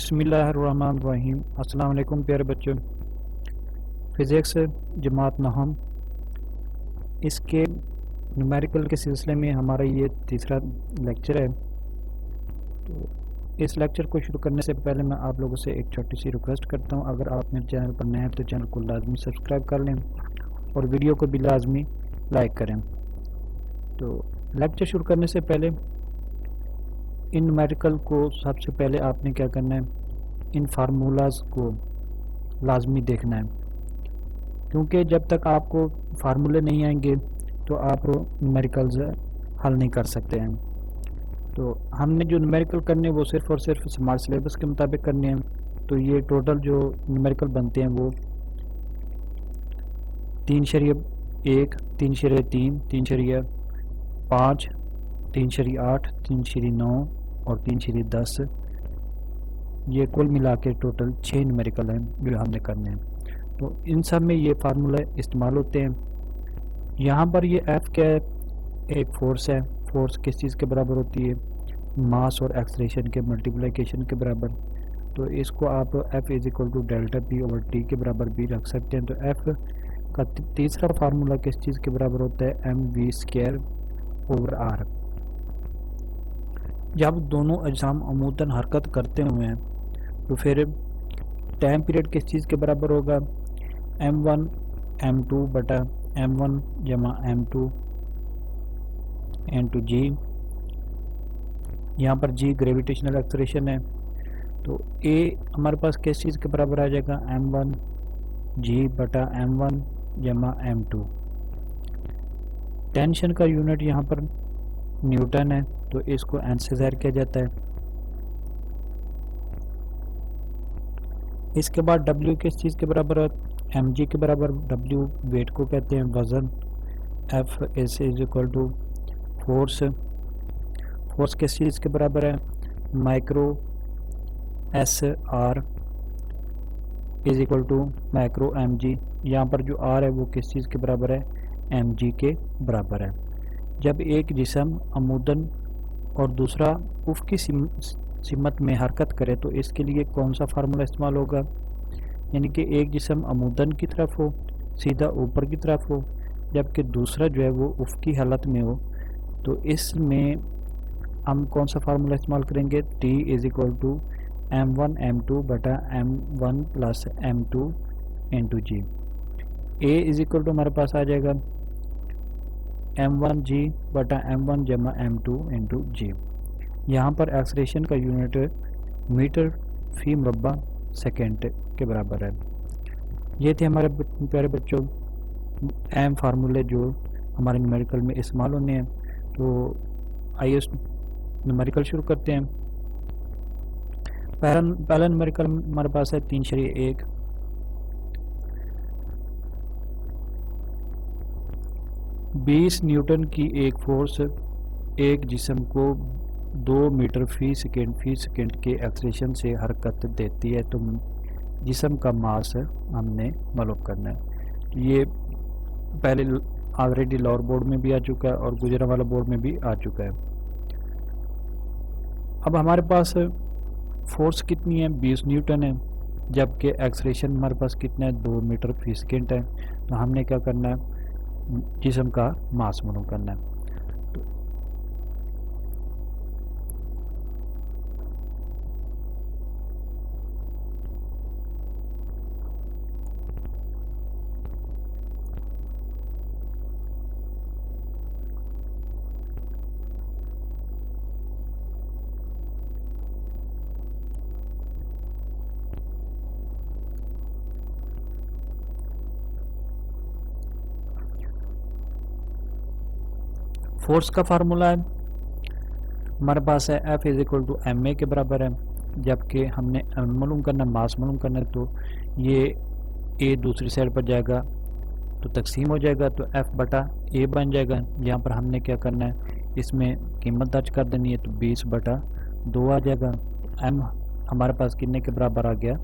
बिस्मिल्लाहिर्रहमानिर्रहीम। अस्सलाम वालेकुम प्यारे बच्चों। फ़िज़िक्स जमात नहम इसके न्यूमेरिकल के सिलसिले में हमारा ये तीसरा लेक्चर है। तो इस लेक्चर को शुरू करने से पहले मैं आप लोगों से एक छोटी सी रिक्वेस्ट करता हूँ, अगर आप मेरे चैनल पर नए हैं तो चैनल को लाजमी सब्सक्राइब कर लें और वीडियो को भी लाजमी लाइक करें। तो लेक्चर शुरू करने से पहले इन न्यूमेरिकल को सबसे पहले आपने क्या करना है, इन फार्मूलाज को लाजमी देखना है, क्योंकि जब तक आपको फार्मूले नहीं आएंगे तो आप न्यूमेरिकल्स हल नहीं कर सकते हैं। तो हमने जो न्यूमेरिकल करने हैं वो सिर्फ़ और सिर्फ स्मार्ट सिलेबस के मुताबिक करने हैं। तो ये टोटल जो न्यूमेरिकल बनते हैं वो 3/1, 3/3, 3/5, 3/8, 3/9 और 3/10, ये कुल मिला के टोटल 6 न्यूमेरिकल हैं जो हमने करने हैं। तो इन सब में ये फार्मूले इस्तेमाल होते हैं। यहाँ पर ये एफ़ क्या है, एक फोर्स है। फोर्स किस चीज़ के बराबर होती है, मास और एक्सलेरेशन के मल्टीप्लिकेशन के बराबर। तो इसको आप F is equal to delta P over T के बराबर भी रख सकते हैं। तो एफ़ का तीसरा फार्मूला किस चीज़ के बराबर होता है, m v square over r. जब दोनों अजसाम अमूमन हरकत करते हुए हैं तो फिर टाइम पीरियड किस चीज़ के बराबर होगा, m1 m2 बटा m1 जमा m2 इंटू जी। यहाँ पर जी ग्रेविटेशनल एक्सेलरेशन है, तो ए हमारे पास किस चीज़ के बराबर आ जाएगा, m1 जी बटा m1 जमा m2। टेंशन का यूनिट यहाँ पर न्यूटन है, तो इसको एन से ज़ाहिर किया जाता है। इसके बाद W किस चीज़ के बराबर है, mg के बराबर। W वेट को कहते हैं, वज़न। F is equal to force. Force किस चीज़ के बराबर है, micro S R is equal to micro mg। यहाँ पर जो R है वो किस चीज़ के बराबर है, mg के बराबर है। जब एक जिस्म अमूदन और दूसरा उफ़क़ी सिमत में हरकत करे तो इसके लिए कौन सा फार्मूला इस्तेमाल होगा, यानी कि एक जिस्म अमूदन की तरफ हो, सीधा ऊपर की तरफ हो, जबकि दूसरा जो है वो उफ़क़ी हालत में हो, तो इसमें हम कौन सा फार्मूला इस्तेमाल करेंगे, T is equal to m1 m2 बटा m1 plus m2 into g. A is equal to हमारे पास आ जाएगा m1 जी बटा m1 जमा m2 इंटू जी। यहाँ पर एक्सलेरेशन का यूनिट मीटर फी मुरब्बा सेकेंड के बराबर है। ये थे हमारे प्यारे बच्चों अहम फार्मूले जो हमारे न्यूमेरिकल में इस्तेमाल होने हैं। तो आइए न्यूमेरिकल शुरू करते हैं। पहला न्यूमेरिकल हमारे पास है 3/1। 20 न्यूटन की एक फोर्स एक जिस्म को 2 मीटर फी सेकेंड के एक्सेलरेशन से हरकत देती है, तो जिस्म का मास हमने मालूम करना है। ये पहले ऑलरेडी लोअर बोर्ड में भी आ चुका है और गुजरांवाला बोर्ड में भी आ चुका है। अब हमारे पास फोर्स कितनी है, 20 न्यूटन है, जबकि एक्सेलरेशन हमारे पास कितना है, 2 मीटर फी सेकेंड है। तो हमने क्या करना है, जिस्म का मास मालूम करना है। फोर्स का फार्मूला है हमारे पास है F is equal to m a के बराबर है, जबकि हमने मालूम करना, मास मालूम करना है। तो ये ए दूसरी साइड पर जाएगा तो तकसीम हो जाएगा, तो F बटा ए बन जाएगा। यहाँ पर हमने क्या करना है, इसमें कीमत दर्ज कर देनी है, तो 20 बटा 2 आ जाएगा। M हमारे पास कितने के बराबर आ गया,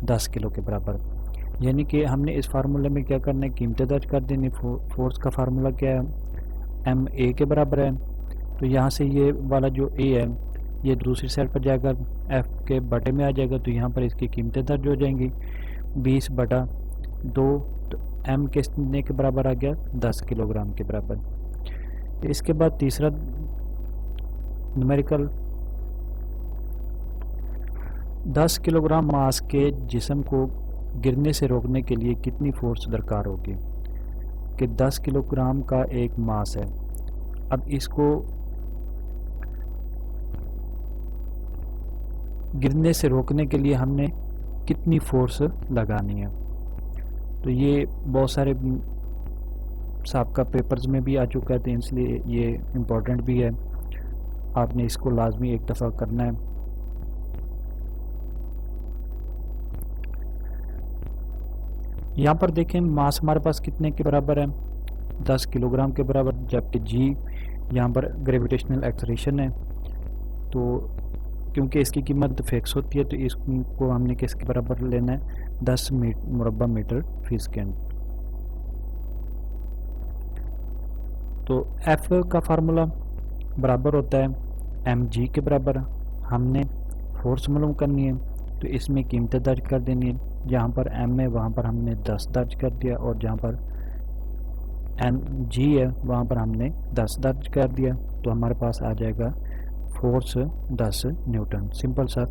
10 किलो के बराबर। यानी कि हमने इस फार्मूले में क्या करना है, कीमतें दर्ज कर देनी। फोर्स का फार्मूला क्या है, एम ए के बराबर है। तो यहाँ से ये वाला जो ए है ये दूसरी साइड पर जाएगा एफ के बटे में आ जाएगा, तो यहाँ पर इसकी कीमतें दर्ज हो जाएंगी 20/2। तो एम कितने के बराबर आ गया 10 किलोग्राम के बराबर। इसके बाद तीसरा न्यूमेरिकल 10 किलोग्राम मास के जिस्म को गिरने से रोकने के लिए कितनी फोर्स दरकार होगी, कि 10 किलोग्राम का एक मास है। अब इसको गिरने से रोकने के लिए हमने कितनी फोर्स लगानी है। तो ये बहुत सारे साबका पेपर्स में भी आ चुका है, तो इसलिए ये इम्पोर्टेंट भी है, आपने इसको लाजमी एक दफ़ा करना है। यहाँ पर देखें मास हमारे पास कितने के बराबर है 10 किलोग्राम के बराबर, जबकि जी यहाँ पर ग्रेविटेशनल एक्सलेरेशन है। तो क्योंकि इसकी कीमत फिक्स होती है, तो इसको हमने किसके बराबर लेना है 10 मुरब्बा मीटर फी सेकंड। तो एफ का फार्मूला बराबर होता है mg के बराबर। हमने फोर्स मालूम करनी है, तो इसमें कीमतें दर्ज कर देनी है। जहाँ पर m है वहाँ पर हमने 10 दर्ज कर दिया, और जहाँ पर mg है वहाँ पर हमने 10 दर्ज कर दिया। तो हमारे पास आ जाएगा फोर्स 10 न्यूटन। सिंपल सा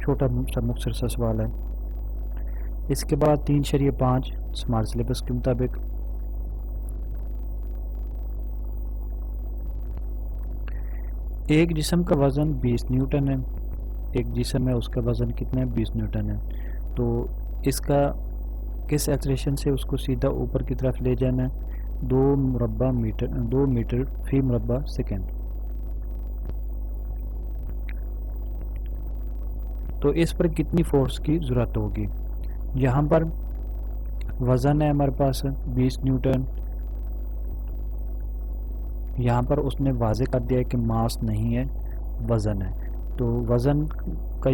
छोटा सा मुख्तसर सा सवाल है। इसके बाद 3/5 स्मार्ट सिलेबस के मुताबिक एक जिस्म का वज़न 20 न्यूटन है। एक जिस्म है उसका वज़न कितना है 20 न्यूटन है। तो इसका किस एक्सलेरेशन से उसको सीधा ऊपर की तरफ ले जाना है 2 मीटर फी मुरब्बा सेकेंड। तो इस पर कितनी फोर्स की ज़रूरत होगी। यहाँ पर वज़न है हमारे पास 20 न्यूटन, यहाँ पर उसने वाज़े कर दिया है कि मास नहीं है वज़न है। तो वज़न का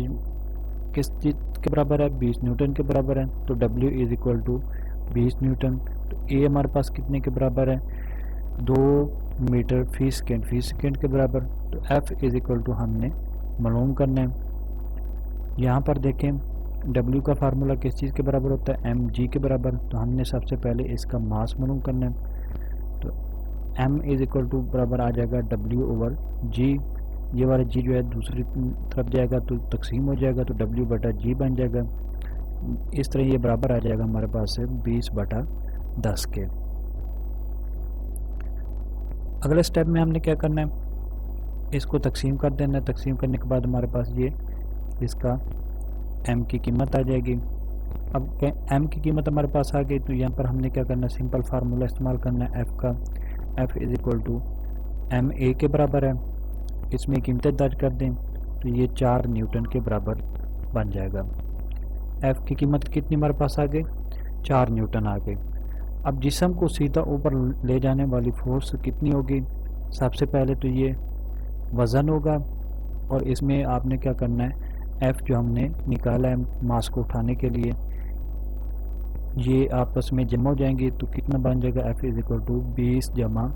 किस चीज़ के बराबर है 20 न्यूटन के बराबर है। तो W = 20 न्यूटन। तो A हमारे पास कितने के बराबर है 2 मीटर फी सेकेंड के बराबर। तो F = हमने मालूम करना है। यहाँ पर देखें W का फार्मूला किस चीज़ के बराबर होता है mg के बराबर। तो हमने सबसे पहले इसका मास मालूम करना है। तो m = बराबर आ जाएगा W/g। ये वाला g जो है दूसरी तरफ जाएगा तो तकसीम हो जाएगा, तो W/g बन जाएगा। इस तरह ये बराबर आ जाएगा हमारे पास है 20/10 के। अगले स्टेप में हमने क्या करना है इसको तकसीम कर देना है। तकसीम करने के बाद हमारे पास ये इसका m की कीमत आ जाएगी। अब m की कीमत हमारे पास आ गई, तो यहाँ पर हमने क्या करना है सिंपल फार्मूला इस्तेमाल करना है f का। F = ma के बराबर है। इसमें कीमतें दर्ज कर दें तो ये 4 न्यूटन के बराबर बन जाएगा। F की कीमत कितनी हमारे पास आ गई 4 न्यूटन आ गई। अब जिस्म को सीधा ऊपर ले जाने वाली फोर्स कितनी होगी। सबसे पहले तो ये वज़न होगा, और इसमें आपने क्या करना है F जो हमने निकाला है मास को उठाने के लिए, ये आपस में जमा हो जाएंगे। तो कितना बन जाएगा F = 20 +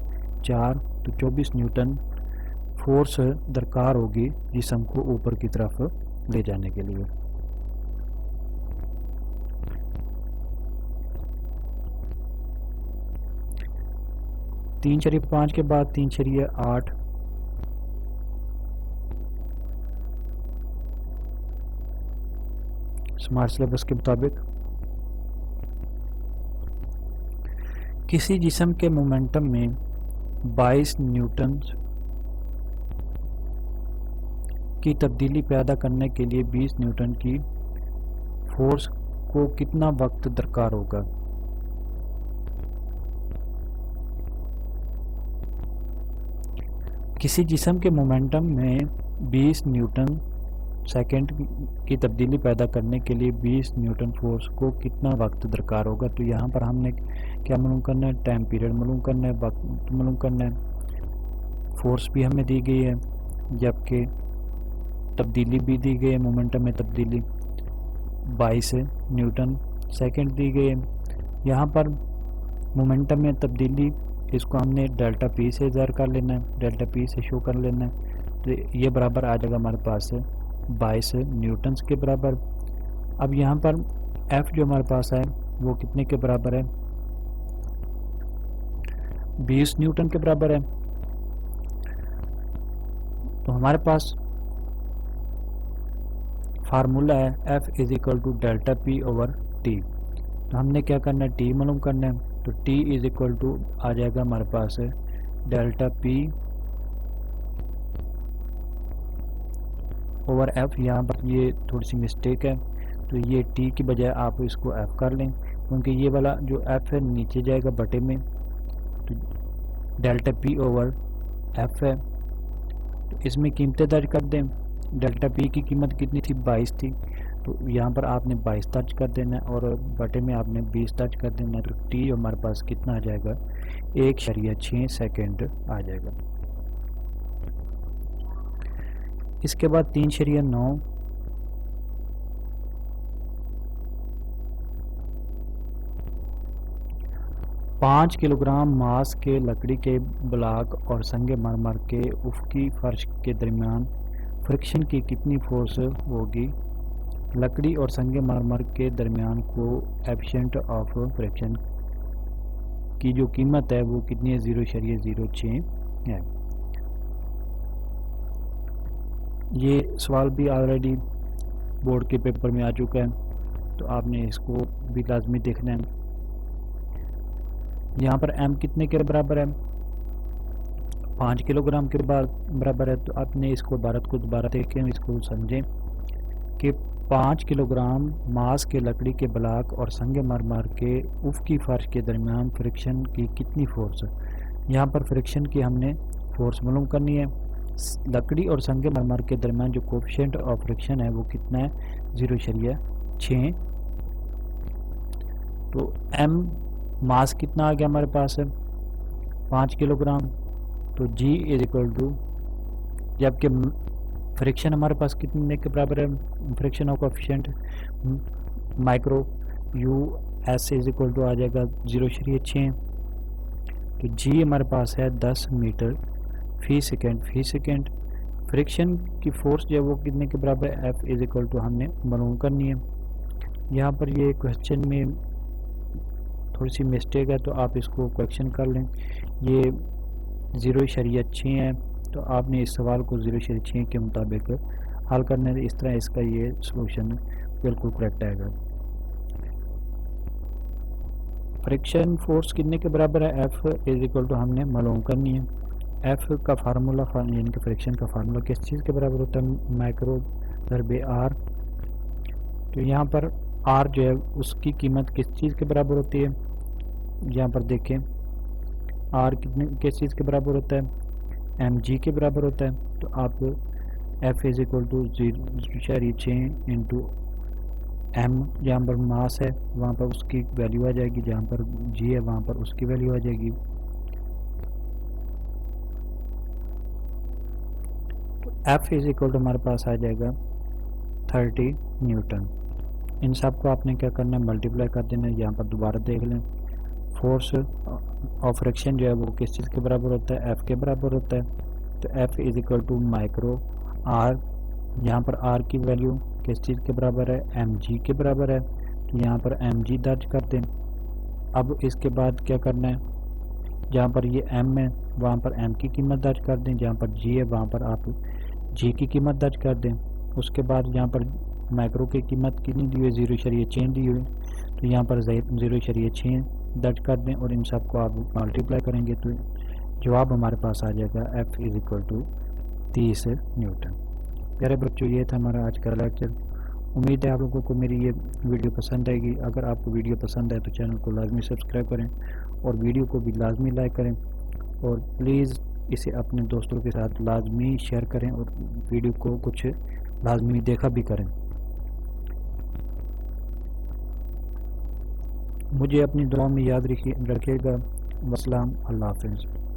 4 तो 24 न्यूटन फोर्स दरकार होगी जिस्म को ऊपर की तरफ ले जाने के लिए। तीन 5 के बाद 3/8 स्मार्ट सिलेबस के मुताबिक किसी जिस्म के मोमेंटम में 22 न्यूटन की तब्दीली पैदा करने के लिए 20 न्यूटन की फोर्स को कितना वक्त दरकार होगा। किसी जिस्म के मोमेंटम में 20 न्यूटन सेकंड की तब्दीली पैदा करने के लिए 20 न्यूटन फोर्स को कितना वक्त दरकार होगा। तो यहाँ पर हमने क्या मालूम करना है टाइम पीरियड मालूम करना है, वक्त मालूम करना है। फोर्स भी हमें दी गई है, जबकि तब्दीली भी दी गई है, मोमेंटम में तब्दीली 22 न्यूटन सेकंड दी गई है। यहाँ पर मोमेंटम में तब्दीली इसको हमने डेल्टा पी से ज़ाहिर कर लेना है, डेल्टा पी से शो कर लेना है। तो ये बराबर आ जाएगा हमारे पास 22 न्यूटन्स के बराबर। अब यहाँ पर F जो हमारे पास है वो कितने के बराबर है, 20 न्यूटन के बराबर है। तो हमारे पास फार्मूला है F is equal to delta P over T। तो हमने क्या करना है, T मालूम करना है। तो T इज इक्वल टू आ जाएगा हमारे पास डेल्टा P ओवर F। यहाँ पर ये थोड़ी सी मिस्टेक है, तो ये T की बजाय आप इसको F कर लें, क्योंकि ये वाला जो F है नीचे जाएगा बटे में, तो डेल्टा P ओवर F है। तो इसमें कीमतें दर्ज कर दें। डेल्टा P की कीमत कितनी थी, 22 थी, तो यहाँ पर आपने 22 दर्ज कर देना है और बटे में आपने 20 दर्ज कर देना है। तो T हमारे पास कितना आ जाएगा, 1.6 सेकेंड आ जाएगा। इसके बाद 3.9 5 किलोग्राम मास के लकड़ी के ब्लॉक और संगे मरमर के उफकी फर्श के दरमियान फ्रिक्शन की कितनी फोर्स होगी। लकड़ी और संगे मरमर के दरमियान को एफिशिएंट ऑफ फ्रिक्शन की जो कीमत है वो कितनी है, 0.06 है। ये सवाल भी ऑलरेडी बोर्ड के पेपर में आ चुका है, तो आपने इसको भी लाजमी देखना है। यहाँ पर M कितने के बराबर है, 5 किलोग्राम के बराबर है। तो आपने इसको इबारत को दोबारा देखें, इसको समझें कि 5 किलोग्राम मास के लकड़ी के ब्लॉक और संगे मरमर के उफकी फर्श के दरमियान फ्रिक्शन की कितनी फोर्स। यहाँ पर फ्रिक्शन की हमने फोर्स मालूम करनी है। लकड़ी और संगे मरमर के दरमियान जो कोफिशिएंट ऑफ फ्रिक्शन है वो कितना है, 0.6। तो M मास कितना आ गया हमारे पास है, 5 किलोग्राम। तो G इज इक्वल टू, जबकि फ्रिक्शन हमारे पास कितने के बराबर है, friction of coefficient micro US is equal to आ जाएगा 0.6। तो G हमारे पास है 10 मीटर फी सेकेंड। फ्रिक्शन की फोर्स जो है वो कितने के बराबर है, F इज इक्वल टू हमने मालूम करनी है। यहाँ पर ये क्वेश्चन में थोड़ी सी मिस्टेक है, तो आप इसको करेक्शन कर लें। ये 0.6 है, तो आपने इस सवाल को 0.6 के मुताबिक हल करने से इस तरह इसका ये सलूशन बिल्कुल करेक्ट आएगा। फ्रिक्शन फोर्स कितने के बराबर है, F इज इक्वल टू हमने मालूम करनी है। F का फार्मूला यानी कि फ्रिक्शन का फार्मूला किस चीज़ के बराबर होता है, माइक्रो दरबे R। तो यहाँ पर R जो है उसकी कीमत किस चीज़ के बराबर होती है, यहाँ पर देखें R किस चीज़ के बराबर होता है, mg के बराबर होता है। तो आप F is equal to 0.6 into M, जहाँ पर मास है वहाँ पर उसकी वैल्यू आ जाएगी, जहाँ पर G है वहाँ पर उसकी वैल्यू आ जाएगी। तो F इज इक्वल टू हमारे पास आ जाएगा 30 न्यूटन। इन सब को आपने क्या करना है, मल्टीप्लाई कर देना है। यहाँ पर दोबारा देख लें, फोर्स ऑफ फ्रिक्शन जो है वो किस चीज़ के बराबर होता है, F के बराबर होता है। तो F is equal to micro R, यहाँ पर R की वैल्यू किस चीज़ के बराबर है, mg के बराबर है। तो यहाँ पर mg दर्ज कर दें। अब इसके बाद क्या करना है, जहाँ पर ये M है वहाँ पर M की कीमत दर्ज कर दें, जहाँ पर G है वहाँ पर आप G की कीमत दर्ज कर दें। उसके बाद यहाँ पर माइक्रो की कीमत कितनी दी हुई, 0.6 दी हुई, तो यहाँ पर 0.6 दर्ज कर दें और इन सब को आप मल्टीप्लाई करेंगे तो जवाब हमारे पास आ जाएगा F is equal to 30 newton. प्यारे बच्चों, ये था हमारा आज का लेक्चर। उम्मीद है आप लोगों को मेरी ये वीडियो पसंद आएगी। अगर आपको वीडियो पसंद आए तो चैनल को लाजमी सब्सक्राइब करें और वीडियो को भी लाजमी लाइक करें, और प्लीज़ इसे अपने दोस्तों के साथ लाजमी शेयर करें और वीडियो को कुछ लाजमी देखा भी करें। मुझे अपनी दुआ में याद रखिएगा। वस्सलाम, अल्लाह हाफ़िज़।